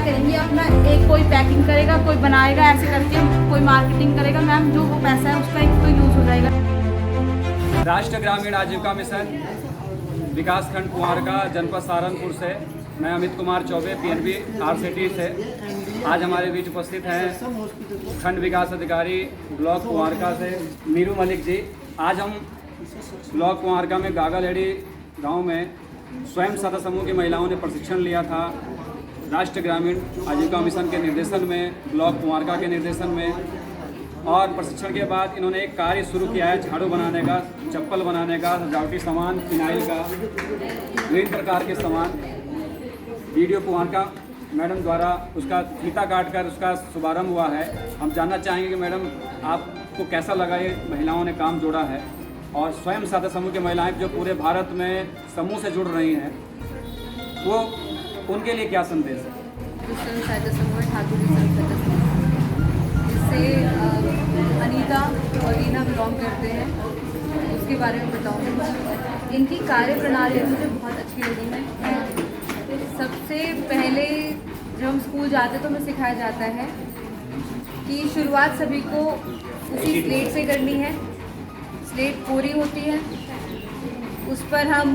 करेंगी अपना, एक कोई पैकिंग करेगा, कोई बनाएगा, ऐसे करके कोई मार्केटिंग करेगा। मैम जो वो पैसा है उसका एक तो यूज़ हो जाएगा। राष्ट्रीय ग्रामीण आजीविका मिशन विकासखंड कुंवारका, जनपद सहारनपुर से मैं अमित कुमार चौबे, पीएनबी आरसीटी से आज हमारे बीच उपस्थित हैं खंड विकास अधिकारी ब्लॉक कुंवारका से मीरू मलिक जी। आज हम ब्लॉक कुंवारका में गागालेड़ी गांव में स्वयं सहायता समूह की महिलाओं ने प्रशिक्षण लिया था राष्ट्रीय ग्रामीण आजीविका मिशन के निर्देशन में, ब्लॉक कुंवारका के निर्देशन में। और प्रशिक्षण के बाद इन्होंने एक कार्य शुरू किया है झाड़ू बनाने का, चप्पल बनाने का, सजावटी सामान, फिनाइल का, विभिन्न प्रकार के सामान। वीडियो कुंवारका मैडम द्वारा उसका फीता काट कर उसका शुभारंभ हुआ है। हम जानना चाहेंगे कि मैडम आपको कैसा लगा ये महिलाओं ने काम जोड़ा है, और स्वयं सहायता समूह की महिलाएं जो पूरे भारत में समूह से जुड़ रही हैं, वो उनके लिए क्या संदेश है? स्वयं सहायता समूह ठाकुर स्वयं सहायता समूह, जिससे अनीता और रीना बिलोंग करते हैं, उसके बारे में बताऊँगी। इनकी कार्य प्रणाली मुझे बहुत अच्छी लगी है। सबसे पहले जब हम स्कूल जाते तो हमें सिखाया जाता है कि शुरुआत सभी को उसी स्लेट से करनी है। स्लेट कोरी होती है, उस पर हम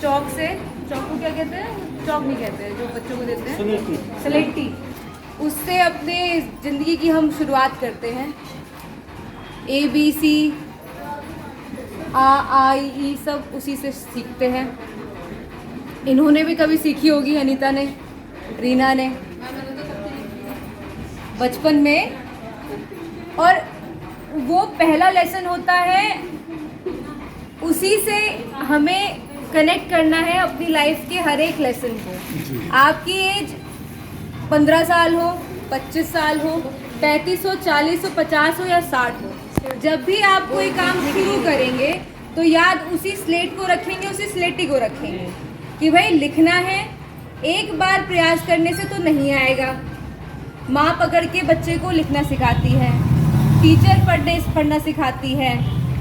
चौक से, चौक को क्या कहते हैं, चौक नहीं कहते हैं जो बच्चों को देते हैं, स्लेटी, उससे अपने ज़िंदगी की हम शुरुआत करते हैं। ABC, I, सब उसी से सीखते हैं। इन्होंने भी कभी सीखी होगी, अनीता ने, रीना ने, बचपन में। और वो पहला लेसन होता है, उसी से हमें कनेक्ट करना है अपनी लाइफ के हर एक लेसन को। आपकी एज 15 साल हो, 25 साल हो, 35 हो, 40 हो, 50 हो या 60 हो, जब भी आप कोई काम शुरू करेंगे तो याद उसी स्लेट को रखेंगे, उसी स्लेटी को रखेंगे कि भाई लिखना है। एक बार प्रयास करने से तो नहीं आएगा। माँ पकड़ के बच्चे को लिखना सिखाती है, टीचर पढ़ना सिखाती है,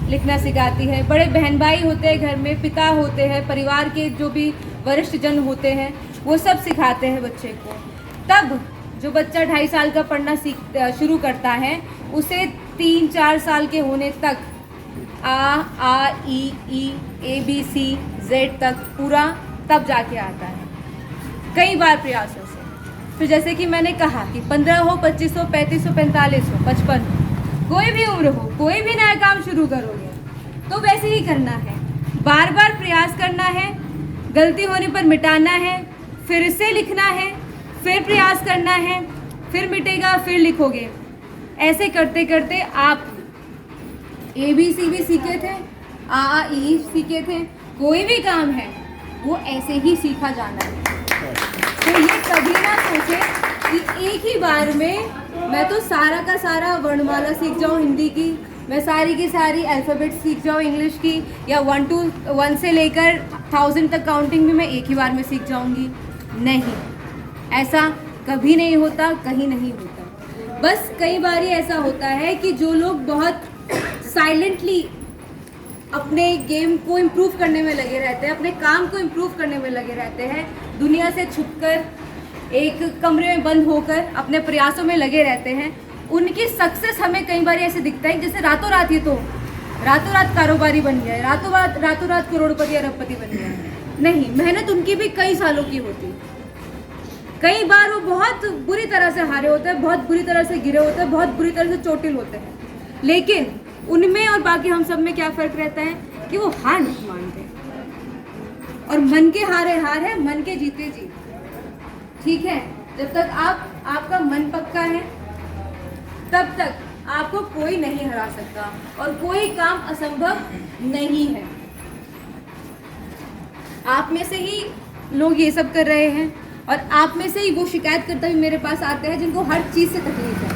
लिखना सिखाती है, बड़े बहन भाई होते हैं घर में, पिता होते हैं, परिवार के जो भी वरिष्ठ जन होते हैं, वो सब सिखाते हैं बच्चे को। तब जो बच्चा 2.5 साल का पढ़ना शुरू करता है, उसे 3-4 साल के होने तक आ ई ABC Z तक पूरा तब जाके आता है, कई बार प्रयासों से। फिर जैसे कि मैंने कहा कि 15 हो, 25 हो, 35 हो, 45 हो, 55 हो, कोई भी उम्र हो, कोई भी नया काम शुरू करोगे तो वैसे ही करना है। बार बार प्रयास करना है, गलती होने पर मिटाना है, फिर से लिखना है, फिर प्रयास करना है, फिर मिटेगा, फिर लिखोगे। ऐसे करते करते आप ABC भी सीखे थे, ई सीखे थे, कोई भी काम है वो ऐसे ही सीखा जाना है। तो ये कभी ना सोचे कि एक ही बार में मैं तो सारा का सारा वर्णमाला सीख जाऊँ हिंदी की, मैं सारी की सारी अल्फ़ाबेट सीख जाऊँ इंग्लिश की, या 1 से लेकर 1000 तक काउंटिंग भी मैं एक ही बार में सीख जाऊँगी। नहीं, ऐसा कभी नहीं होता, कहीं नहीं होता। बस कई बार ऐसा होता है कि जो लोग बहुत साइलेंटली अपने गेम को इम्प्रूव करने में लगे रहते हैं, अपने काम को इम्प्रूव करने में लगे रहते हैं, दुनिया से छुपकर एक कमरे में बंद होकर अपने प्रयासों में लगे रहते हैं, उनकी सक्सेस हमें कई बार ऐसे दिखता है जैसे रातों रात ये तो रातों रात कारोबारी बन गया है, रातों रात करोड़पति अरबपति बन गया है। नहीं, मेहनत उनकी भी कई सालों की होती है। कई बार वो बहुत बुरी तरह से हारे होते हैं, बहुत बुरी तरह से गिरे होते हैं, बहुत बुरी तरह से चोटिल होते हैं, लेकिन उनमें और बाकी हम सब में क्या फ़र्क रहता है कि वो हार नहीं मानते। और मन के हारे हार है, मन के जीते जीत। ठीक है, जब तक आपका मन पक्का है तब तक आपको कोई नहीं हरा सकता और कोई काम असंभव नहीं है। आप में से ही लोग ये सब कर रहे हैं, और आप में से ही वो शिकायत करता भी मेरे पास आते हैं जिनको हर चीज़ से तकलीफ है।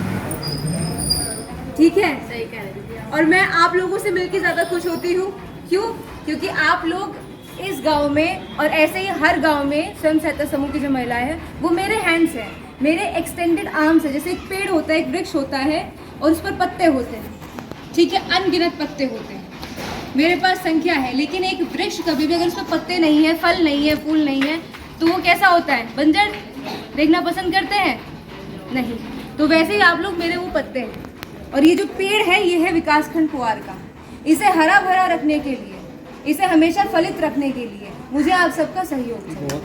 ठीक है, सही कह रही थी। और मैं आप लोगों से मिलकर ज़्यादा खुश होती हूँ। क्यों? क्योंकि आप लोग इस गांव में और ऐसे ही हर गांव में स्वयं सहायता समूह की जो महिलाएं हैं वो मेरे हैंड्स हैं, मेरे एक्सटेंडेड आर्म्स है। जैसे एक पेड़ होता है, एक वृक्ष होता है और उस पर पत्ते होते हैं, ठीक है, अनगिनत पत्ते होते हैं, मेरे पास संख्या है। लेकिन एक वृक्ष कभी भी अगर उस पर पत्ते नहीं है, फल नहीं है, फूल नहीं है, तो वो कैसा होता है? बंजर। देखना पसंद करते हैं? नहीं। तो वैसे ही आप लोग मेरे वो पत्ते हैं, और ये जो पेड़ है ये है विकासखंड पुआर का। इसे हरा भरा रखने के लिए, इसे हमेशा फलित रखने के लिए मुझे आप सबका सहयोग चाहिए।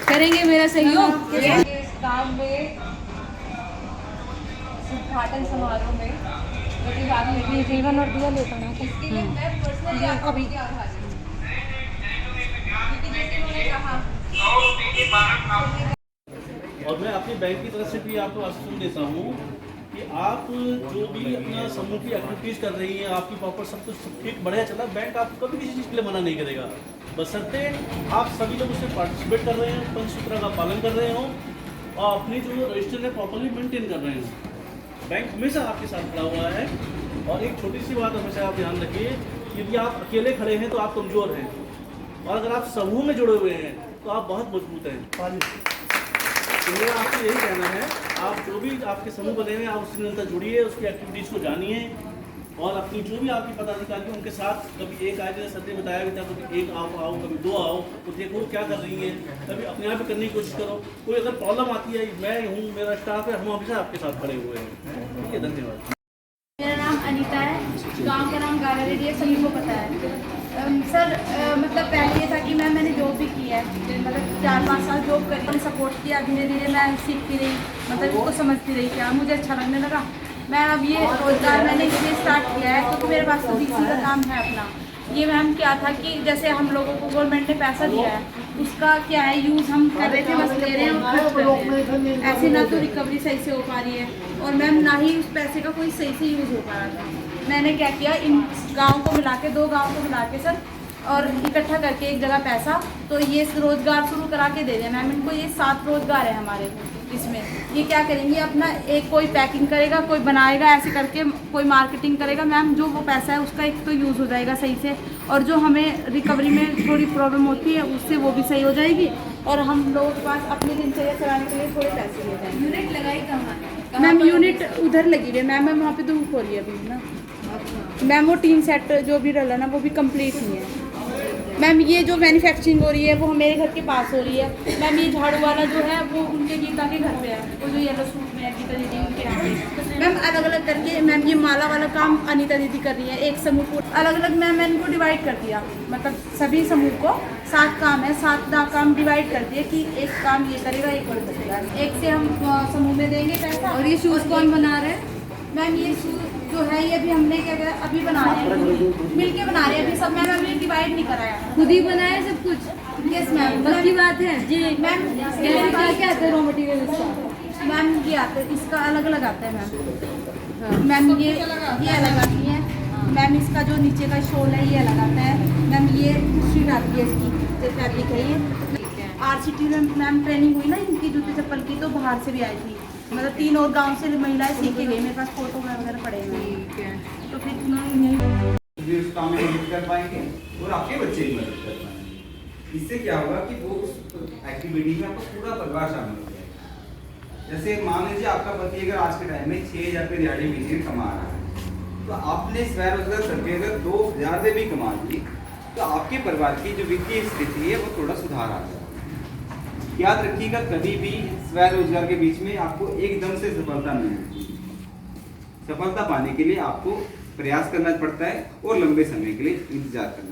करेंगे मेरा सहयोग इस काम में, उद्घाटन समारोह में प्रतिभाग लेने जीवन और दिया लेता हूँ। इसके लिए मैं पर्सनली आपको भी क्योंकि जैसे उन्होंने कहा, और मैं अपनी बैंक की तरफ से भी आपको आश्वासन देता हूँ कि आप जो भी अपना समूह की एक्टिविटीज़ कर रही हैं, आपकी प्रॉपर सब कुछ ठीक बढ़िया चला, बैंक आपको कभी किसी चीज़ के लिए मना नहीं करेगा, बशर्ते आप सभी लोग उसमें पार्टिसिपेट कर रहे हैं, पंचसूत्र का पालन कर रहे हो और अपनी जो रजिस्टर है प्रॉपरली मेंटेन कर रहे हो। बैंक हमेशा आपके साथ खड़ा हुआ है। और एक छोटी सी बात हमेशा आप ध्यान रखिए, यदि आप अकेले खड़े हैं तो आप कमज़ोर हैं, और अगर आप समूह में जुड़े हुए हैं तो आप बहुत मजबूत हैं। तो मेरा आपको यही कहना है, आप जो भी आपके समूह बने हुए हैं आप उससे निरंतर जुड़िए, उसकी एक्टिविटीज़ को जानिए, और अपनी जो भी आपकी पदाधिकारी हैं उनके साथ कभी एक आए, जैसे सत्य बताया भी था, कभी एक आओ कभी दो आओ, तो देखो क्या कर रही हैं, कभी अपने आप भी करने की कोशिश करो। कोई अगर प्रॉब्लम आती है, मैं हूँ, मेरा स्टाफ है, हम हमेशा आपके साथ खड़े हुए हैं। ठीक है, धन्यवाद। मेरा नाम अनीता है, गांव का नाम गारारेडी है, सभी को पता है। सर मतलब पहले ये था कि मैंने जॉब भी की है, मतलब 4-5 साल जॉब करी, मैंने सपोर्ट किया, धीरे धीरे मैं सीखती रही, मतलब इसको समझती रही, क्या मुझे अच्छा लगने लगा। मैं अब ये रोज़गार मैंने इसलिए स्टार्ट किया है क्योंकि मेरे पास तो बिक्री का काम है अपना। ये मैम क्या था कि जैसे हम लोगों को गवर्नमेंट ने पैसा दिया है, उसका क्या है यूज़ हम कर रहे थे, बस ले रहे हैं और खर्च कर रहे हैं। ऐसे ना तो रिकवरी सही से हो पा रही है, और मैम ना ही उस पैसे का कोई सही से यूज़ हो पा रहा था। मैंने क्या किया, इन गाँव को मिला के, 2 गाँव को मिला के सर, और इकट्ठा करके एक जगह पैसा, तो ये रोज़गार शुरू करा के दे दिया मैम इनको। ये 7 रोज़गार है हमारे इसमें। ये क्या करेंगे, अपना एक कोई पैकिंग करेगा, कोई बनाएगा, ऐसे करके कोई मार्केटिंग करेगा मैम। जो वो पैसा है उसका एक तो यूज़ हो जाएगा सही से, और जो हमें रिकवरी में थोड़ी प्रॉब्लम होती है उससे वो भी सही हो जाएगी, और हम लोगों के पास अपनी दिनचर्या चलाने के लिए थोड़े पैसे हो जाएंगे। यूनिट लगाई कहाँ? मैम यूनिट उधर लगी हुई है मैम, वहाँ पे धूप हो रही है अभी ना मैम। वो टीन सेट जो भी डला ना वो भी कंप्लीट नहीं है मैम। ये जो मैन्युफैक्चरिंग हो रही है वो मेरे घर के पास हो रही है मैम। ये झाड़ू वाला जो है वो उनके गीता के घर पे है, वो जो येलो सूट में है गीता दीदी उनके यहाँ पे मैम। अलग अलग करके मैम ये माला वाला काम अनीता दीदी कर रही है। एक समूह को अलग अलग मैंने इनको डिवाइड कर दिया, मतलब सभी समूह को 7 काम है, 7 काम डिवाइड कर दिए कि एक काम ये करेगा, एक और करेगा। एक से हम समूह में देंगे पैसा। और ये शूज़ कौन बना रहे हैं? मैम ये शूज़ जो है ये अभी हमने क्या किया, अभी बना रहे हैं, मिलके बना रहे हैं अभी सब। मैम हमने डिवाइड नहीं कराया, खुद ही बनाया सब कुछ? Yes ma'am. पक्की बात है जी मैम। क्या क्या आता है रॉ मटेरियल इसका? मैम ये आता है, इसका अलग अलग आता है मैम। मैम ये अलग आती है मैम। इसका जो नीचे का शोल है ये अलग आता है मैम। ये शीट आती है इसकी, जो फैब्रिक है ये। RCT में मैम ट्रेनिंग हुई ना इनकी जूते चप्पल की, तो बाहर से भी आई थी, मतलब 3 और गांव से महिलाएं सीख के गई। मेरे पास फोटो वगैरह पड़े हुए हैं, तो फिर भी उस काम में मदद कर पाएंगे और आपके बच्चे भी मदद कर पाएंगे। इससे क्या होगा कि वो उस एक्टिविटी में आपका पूरा परिवार शामिल हो जाएगा। जैसे मान लीजिए आपका पति अगर आज के टाइम में 6,000 रुपये दिहाड़ी महीने कमा रहा है, तो आपने स्वरोजगार करके अगर 2,000 भी कमा ली, तो आपके परिवार की जो वित्तीय स्थिति है वो थोड़ा सुधार आ जाएगा। याद रखिएगा, कभी भी स्वरोजगार के बीच में आपको एकदम से सफलता नहीं मिलती। सफलता पाने के लिए आपको प्रयास करना पड़ता है और लंबे समय के लिए इंतजार करना